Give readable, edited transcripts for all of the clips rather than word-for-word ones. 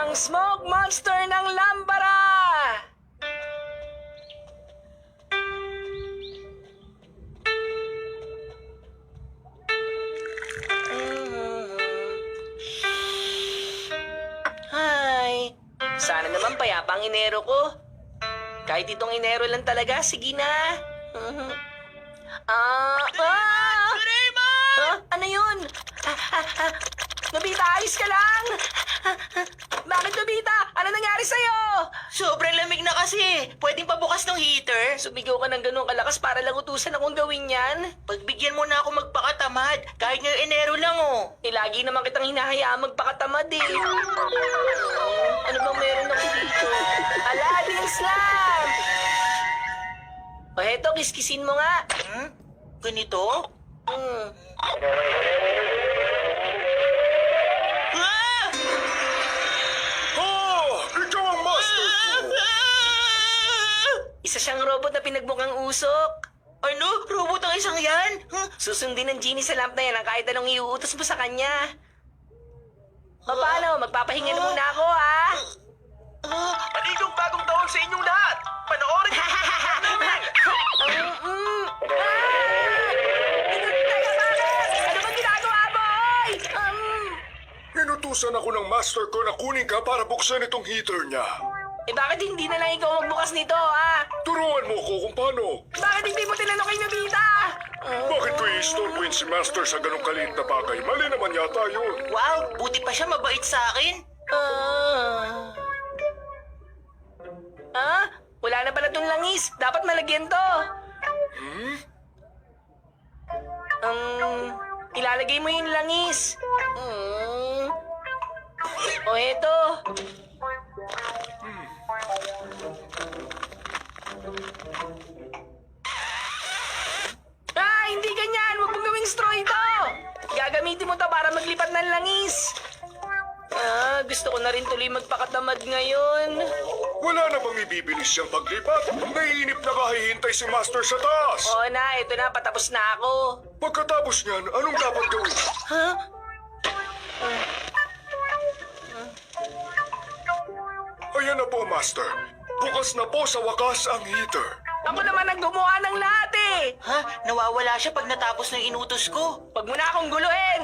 Ang smoke monster ng Lambara! Hi! Sana naman payapa ang Enero ko. Kahit itong Enero lang talaga, sige na. Ano yun? Nobita, ayos ka lang? Bakit, Nobita? Ano nangyari sa'yo? Sobrang lamig na kasi. Pwedeng pabukas ng heater. Sumigaw ka ng ganun kalakas para lang utusan akong gawin yan? Pagbigyan mo na ako magpakatamad. Kahit ngayong Enero lang oh. Lagi naman kitang hinahayaan magpakatamad eh. Ano bang meron ako dito? Aladdin Slam! O heto, kiskisin mo nga. Ganito? Hmm. Ah! Ikaw ang master ko! Isa siyang robot na pinagbukang usok. Ano? Robot ang isang yan? Susundin ng genie sa lamp na yan ang kahit anong iuutos mo sa kanya. O paano? Magpapahinga na muna ako, ha? Maligong bagong taon sa inyong lahat! Panoorin niyo ang namin! Teka, bakit? Ano bang ginagawa mo, oy? Inutusan ako ng master ko na kunin ka para buksan itong heater niya. Bakit hindi na lang ikaw magbukas nito, ha? Turuan mo ko kung paano. Bakit hindi mo tinanong kay Nobita? Bakit ko i-istorbuin si master sa ganong kaliit na bagay? Mali naman yata yun. Wow, buti pa siya mabait sa akin. Wala na pala itong langis. Dapat malagyan to. Ilalagay mo yung langis. O eto. Hindi ganyan. Huwag mong gawing straw ito. Gagamitin mo to para maglipat ng langis. Gusto ko na rin tuloy magpakatamad ngayon. Wala na bang ibibilis siyang paglipat? Naiinip na kahihintay si master sa taas. Oo na, ito na. Patapos na ako. Pagkatapos niyan, anong dapat gawin? Ayan na po, master. Bukas na po sa wakas ang heater. Ako naman ang gumawa ng lahat eh. Ha? Nawawala siya pag natapos ng inutos ko. Huwag mo na akong guluhin.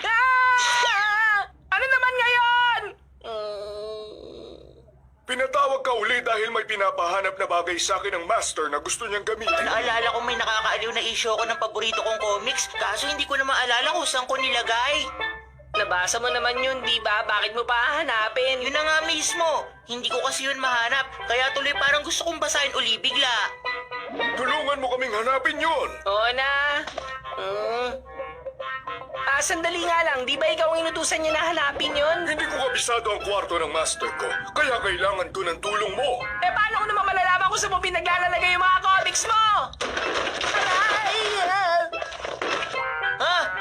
Ah! Ano naman ngayon? Pinatawag ka uli dahil may pinapahanap na bagay sa akin ng master na gusto niyang gamitin. Naalala ko may nakakaaliw na issue ko ng paborito kong comics, kaso hindi ko na maalala kung saan ko nilagay. Nabasa mo naman yun, di ba? Bakit mo pa hahanapin? Yun na nga mismo. Hindi ko kasi yun mahanap, kaya tuloy parang gusto kong basahin uli bigla. Tulungan mo kaming hanapin yun. Oo na. Sandali nga lang. Di ba ikaw ang inutusan niya na hanapin yun? Hindi ko kabisado ang kwarto ng master ko, kaya kailangan ko ng tulong mo. Paano ko naman malalaman kung saan mo pinaglalagay yung mga comics mo?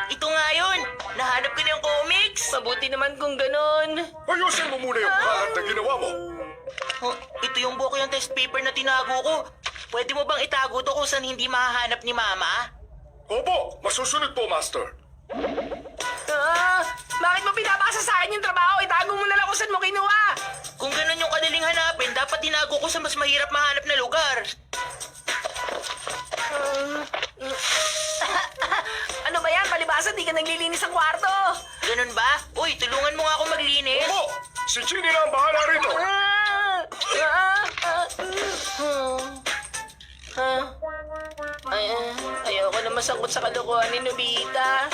Ito nga yun. Nahanap ko na yung comics. Mabuti naman kung ganun. Ayusin mo muna yung kalat na ginawa mo. Ito yung buko yung test paper na tinago ko. Pwede mo bang itago to kung saan hindi mahahanap ni Mama? Opo, masusunod po, master. Bakit mo pinapasa sa akin yung trabaho? Itago mo na lang kung saan mo kinuha. Kung ganun yung kadaling hanapin, dapat tinago ko sa mas mahirap mahanap na lugar. Ano ba yan? Palibasa, di ka naglilinis sa kwarto. Ganun ba? Uy, tulungan mo nga ako maglinis. Opo, si Ginny na ang bahala rito. Ayoko na masangkot sa kalokohan ni Nobita.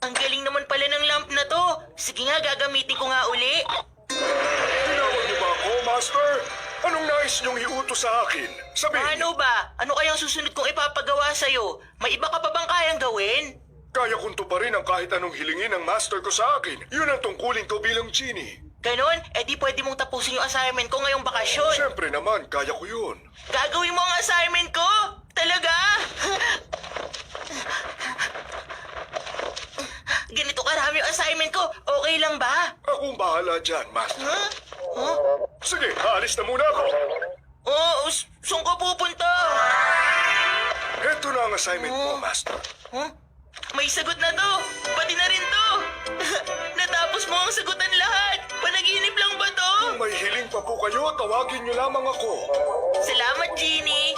Ang galing naman pala ng lamp na to. Sige nga, gagamitin ko nga uli. Tinawag niyo ba ako, master? Anong nais niyong iutos sa akin? Sabihin niyo. Ano ba? Ano kayang susunod kong ipapagawa sa'yo? May iba ka pa bang kayang gawin? Kaya kong tuparin ang kahit anong hilingin ng master ko sa akin. Yun ang tungkulin ko bilang genie. Ganon? Eh di pwede mong tapusin yung assignment ko ngayong bakasyon. Siyempre naman, kaya ko yun. Gagawin mo ang assignment ko? Talaga? Ganito karami yung assignment ko. Okay lang ba? Akong bahala dyan, master. Huh? Sige, aalis na muna ako. Saan ka pupunta? Ito na ang ang assignment mo, Master. Huh? May sagot na to! Pati na rin to! Natapos mo ang sagutan lahat! Panaginip lang ba to? Kung may hiling pa po kayo, tawagin niyo lamang ako. Salamat, Genie!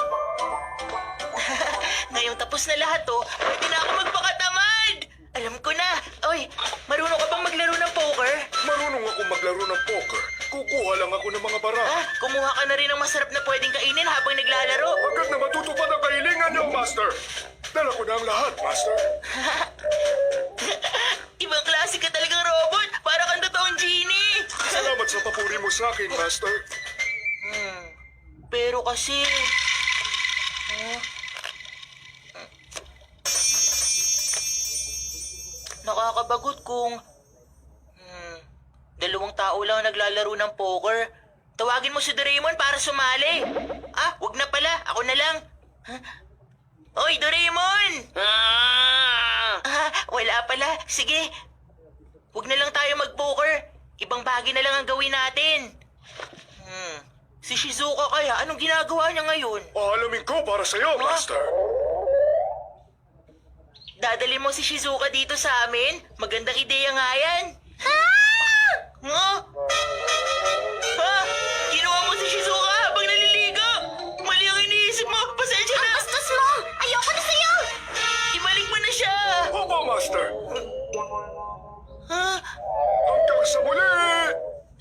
Ngayong tapos na lahat to, pwede na ako magpakatamad! Alam ko na! Oy, marunong ka bang maglaro ng poker? Marunong ako maglaro ng poker. Kukuha lang ako ng mga bara. Kumuha ka na rin ng masarap na pwedeng kainin habang naglalaro. Agad na matutupad ang kahilingan niyo, Master. Dala ko na ang lahat, Master. Ibang klase ka talagang robot! Para kang totoong Genie! Salamat sa papuri mo sa akin, Master. Pero kasi... Nakakabagot kung... Dalawang tao lang naglalaro ng poker. Tawagin mo si Doraemon para sumali. Wag na pala. Ako na lang. Oy, Doraemon! Wala pala. Sige. Wag na lang tayo mag-poker. Ibang bagay na lang ang gawin natin. Si Shizuka kaya, anong ginagawa niya ngayon? Alamin ko para sa'yo, Master. Dadali mo si Shizuka dito sa amin? Magandang ideya nga yan. Ha? Ginawa mo si Shizuka habang naliligo? Mali ang iniisip mo. Pasensya na. Bastos mo! Ayoko na sa'yo! Ibalik mo na siya. Opo, Master. Ha? Hanggang sa muli!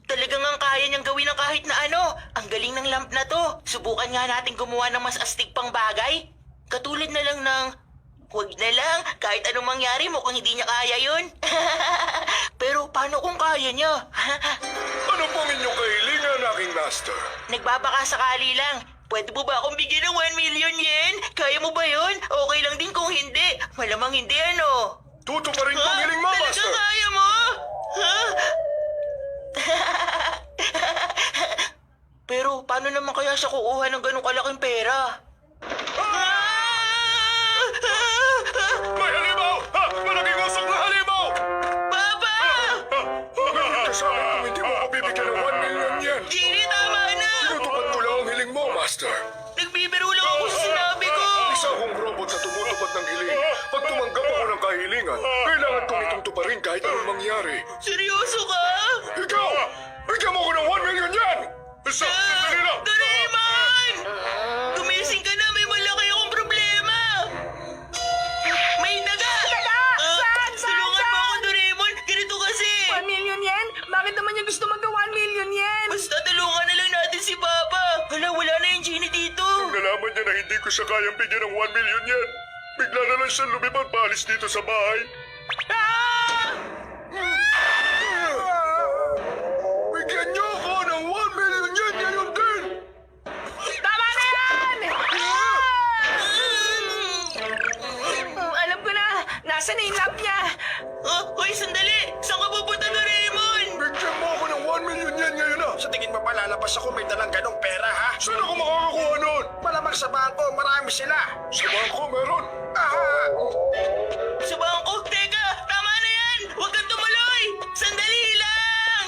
Talagang ang kaya niyang gawin ng kahit na ano. Ang galing ng lamp na to. Subukan nga natin gumawa ng mas astig pang bagay. Katulad na lang ng... Huwag na lang. Kahit anong mangyari, mukhang hindi niya kaya yun. Pero paano kung kaya niya? Ano pong inyong kahilingan, aking Master? Nagbabaka sakali lang. Pwede mo ba akong bigyan ng 1 million yen? Kaya mo ba yun? Okay lang din kung hindi. Malamang hindi, ano? Tutuparin kong hiling mo, Talaga Master. kaya mo? Ha? Pero paano naman kaya siya kukuha ng ganong kalaking pera? May halimaw! Malaking usok na halimaw! Papa! Bakit ka sa akin kung hindi mo ko bibigyan ng 1 million yen? Genie, tama na! Tinutupad ko lang ang hiling mo, Master. Nagbibiro lang ako sa sinabi ko! Isa akong robot na tumutupad ng hiling. Pag tumanggap ako ng kahilingan, kailangan kong itong tuparin kahit anong mangyari. Seryoso ka? Ikaw! Bigyan mo ko ng 1 million yen! Dali lang! Doraemon! Gumising ka na, may malaki akong problema! May daga! Saan? Tulungan mo ako, Doraemon! Ganito kasi! 1 million yen? Bakit naman niya gusto mag-1 million yen? Basta tulungan na lang natin si Papa! Hala, wala na yung Genie dito! Nalaman niya na hindi ko siya kayang bigyan ng 1 million yen. Bigla na lang siya lumipad paalis dito sa bahay. Bigyan niyo ako ng 1 million yen ngayon din! Tama na yan! Alam ko na! Nasaan na yung lamp niya? Hoy, sandali! Saan ka pupunta, Doraemon? Bigyan mo ako ng 1 million yen ngayon na! Sa tingin mo ba lalabas ako may dalang ganong pera, ha? Saan ako makakakuha nun? Malamang sa bangko, marami sila. Sa bangko meron. Sa bangko? Teka! Tama na yan! Huwag kang tumuloy! Sandali lang!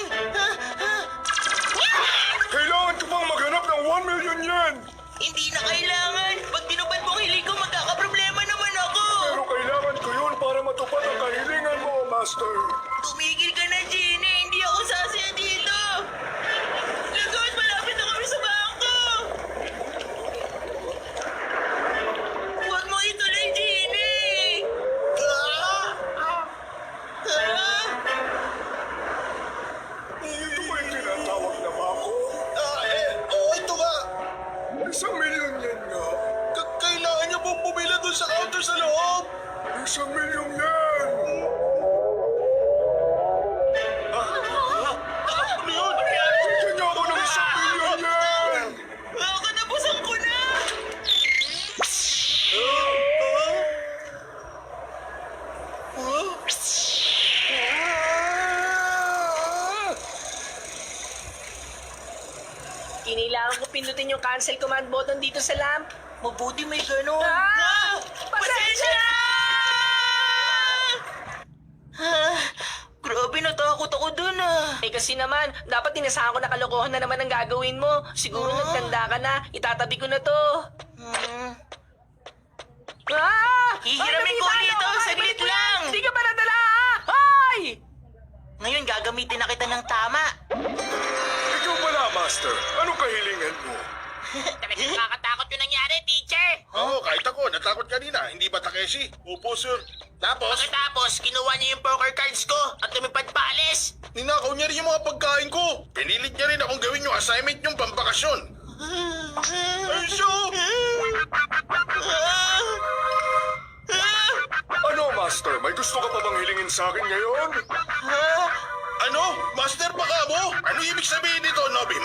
Kailangan ko pang maghanap ng 1 million yen! Hindi na kailangan! Pag tinupad mo ang hiling ko, magkakaproblema naman ako! Pero kailangan ko yun para matupad ang kahilingan mo, Master. Tumigil ka na, Genie! Hindi ako sasaya dito! Lagot! Malapit na kami sa bangko! Huwag mo ituloy, Genie! Ito ba yung tinatawag na bangko? Ito nga. 1 million yen nga. Kailangan niyo pong pumila doon sa counter sa loob. 1 million yen! Ano yun? Bigyan niyo ako ng 1 million yen! Katapusan ko na! Kinailangan ko pindutin yung cancel command button dito sa lamp. Mabuti may ganon. Pasensya na! Grabe, natakot ako dun Eh kasi naman, dapat tinasahan ko na kalokohan na naman ang gagawin mo. Siguro nagtanda ka na, itatabi ko na to. Ah! Hihiramin ko ulit ito, saglit lang. Hindi ka ba nadala, ha? Hoy! Ngayon gagamitin na kita ng tama. Ikaw pala, Master. Anong kahilingan mo? Talagang nakakatakot yung nangyari, teacher. Oo, kahit ako, natakot kanina. Hindi ba, Takeshi? Opo, sir. Tapos, Pagkatapos, kinuha niya yung poker cards ko at lumipad paalis. ninakaw niya rin yung mga pagkain ko. Pinilit niya rin akong gawin yung assignment yung pampakasyon. Ay, siyo! Ano, Master? May gusto ka pa bang hilingin sa akin ngayon? Ano? Master, baka mo? Ano ibig sabihin nito, Nobby?